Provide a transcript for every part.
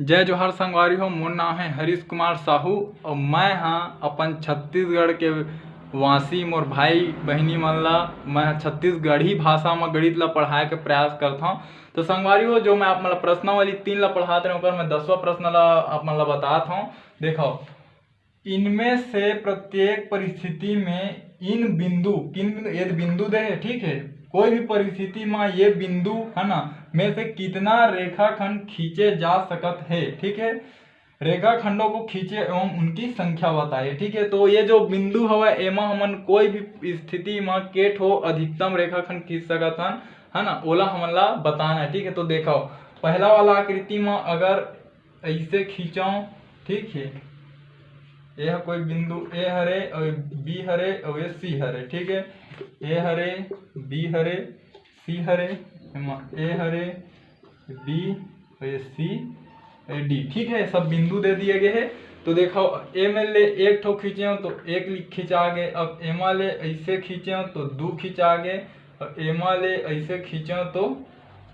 जय जोहार संगवारी हो। मोर नाम है हरीश कुमार साहू और मैं हाँ अपन छत्तीसगढ़ के वासी। मोर भाई बहनी मन ला मैं छत्तीसगढ़ी भाषा में गणित ला पढ़ाए के प्रयास करता हूँ। तो संगवारी हो, जो मैं आप मतलब प्रश्नावली 3 ला पढ़ाते रहे ओकर मैं 10वां प्रश्न ला आप मन ला बतात हूँ। देखो, इनमें से प्रत्येक परिस्थिति में इन बिंदु ये बिंदु दे है, ठीक है। कोई भी परिस्थिति में ये बिंदु है ना में से कितना रेखाखंड खींचे जा सकत है, ठीक है। रेखाखंडों को खींचे एवं उनकी संख्या बताइए, ठीक है। तो ये जो बिंदु हवा एमा हमन कोई भी स्थिति में के ठो अधिकतम रेखाखंड खींच सकत हन, है ना, ओला हमन ला बताना है, ठीक है। तो देखो, पहला वाला आकृति में अगर ऐसे खींचो, ठीक है, यह कोई बिंदु ए हरे और बी हरे और ये सी हरे, ठीक है। ए हरे, बी हरे, सी हरे, ए हरे, बी और ये सी डी, ठीक है। सब बिंदु दे दिए गए हैं। तो देखो, ए में ले एक ठो खींचे हो तो एक खींचा गए, अब एमा ले ऐसे खींचे हो तो 2 खींचा गए, और एमा ले ऐसे खींचे हो तो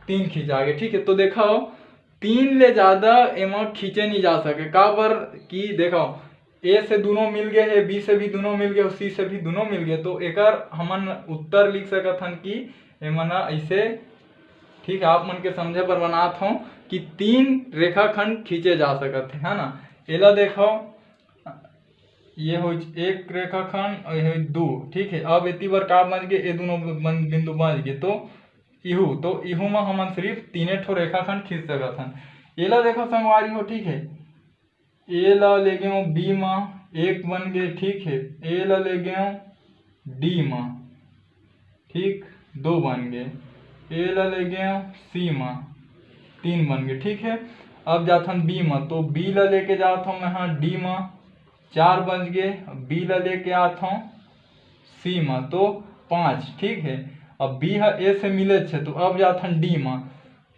3 खींचा गए, ठीक है। तो देखो, 3 ले ज्यादा एमा खींचे नहीं जा सके, का बर कि देखो, ए से दोनों मिल गए है, बी से भी दोनों मिल गए और सी से भी दोनों मिल गए। तो एकर हमन उत्तर लिख सकत हन कि एमना ऐसे, ठीक है। आप मन के समझे पर बनात हूँ कि 3 रेखाखंड खींचे जा सकत है ना। एला देखो, ये हो एक रेखाखंड और ये 2, ठीक है। अब इतनी बार का बच गए, ये दोनों बिंदु बच गए, तो इहू में हमन सिर्फ 3 ठो रेखाखंड खींच सकत हन। एला देखो संगवारी हो, ठीक है। ए ला ले गए बी में 1 बन गए, ठीक है। ए ला ले गए डी में, ठीक, 2 बन गए। ए ला ले गए सी में 3 बन गए, ठीक है। अब जाता हूँ बी में, तो बी ला लेके जाता हूँ मैं हाँ डी में 4 बन गए। बी ला लेके आता हूँ सी में तो 5, ठीक है। अब बी है ए से मिले छे, तो अब जाता हूँ डी में,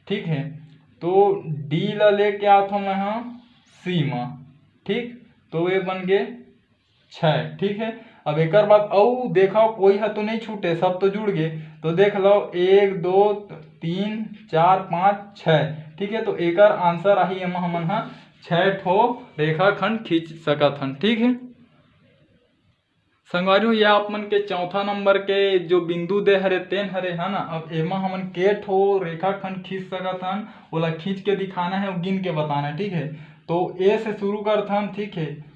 ठीक है। तो डी ला लेके आता हूँ मैं हाँ सी में, ठीक। तो ये बन गए 6, ठीक है। अब एक बात औ देखो, कोई है तो नहीं छूटे, सब तो जुड़ गए। तो देख लो 1 2 3 4 5 6, ठीक है। तो एक आंसर आही हमन हाँ 6 ठो रेखाखंड खींच सकत हन, ठीक है। संगवारी, ये आप मन के चौथा नंबर के जो बिंदु दे हरे तेन हरे, है ना। अब एमा हमन के ठो रेखाखंड खींच सकत हन, ओला खींच के दिखाना है और गिन के बताना है, ठीक है। तो ए से शुरू करते हम, ठीक है।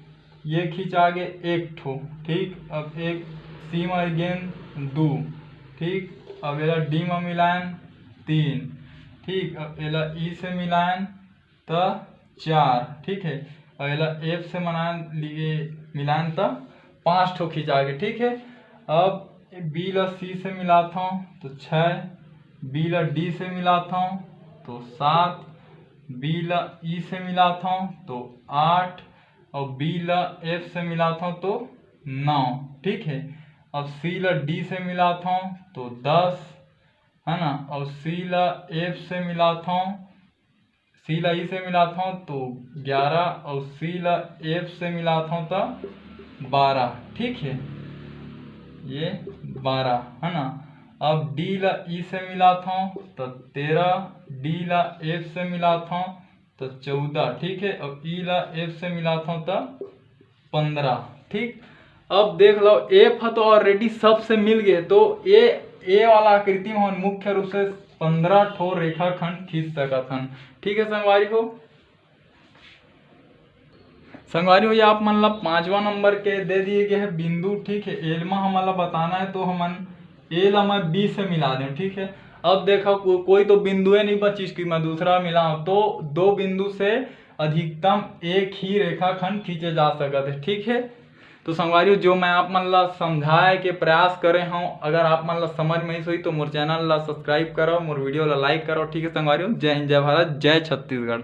ये खींचा गए 1 ठो, ठीक। अब एक सी में गेन 2, ठीक। अब एला डी में मिलायन 3, ठीक। अब एला ई से मिलायन तो 4, ठीक है। और एला एफ से मिलायन तो 5 ठो खींचा गए, ठीक है। अब बी ला सी से मिलाता हूँ तो 6, बी ला डी से मिलाता हूँ तो 7, बी ला ई से मिलाता हूँ तो 8, और बी ला एफ से मिलाता हूँ तो 9, ठीक है। अब सी ला डी से मिलाता हूँ तो 10, है ना। और सी ला एफ से मिलाता हूँ, सी ला ई से मिलाता हूँ तो 11, और सी ला एफ से मिलाता हूँ तो 12, ठीक है। ये 12, है ना। अब डी ला ई से मिलाता हूँ तो 13, डी ला एफ से मिलाता हूँ तो 14, ठीक है। अब ई ला एफ से मिलाता हूँ तो 15, ठीक। अब देख लो, एफ तो ऑलरेडी सबसे मिल गए, तो ए वाला आकृति में हम मुख्य रूप से 15 ठो रेखाखंड खींच सकत हन, ठीक है। संगवारी हो, ये आप मन ला 5वां नंबर के दे दिए गए है बिंदु, ठीक है। एल में हमन ला बताना है, तो हमन ए ला मैं बी से मिला दें, ठीक है। अब देखो, कोई तो बिंदु नहीं बची कि मैं दूसरा मिलाऊं, तो 2 बिंदु से अधिकतम एक ही रेखाखंड खींचे जा सकते हैं, ठीक है। तो संगवारी, जो मैं आप मन ला समझाए के प्रयास करे हूँ, अगर आप मन ला समझ में आई तो मोर चैनल ला सब्सक्राइब करो, मोर वीडियो ला लाइक करो, ठीक है। संगवारी, जय हिंद, जय भारत, जय छत्तीसगढ़।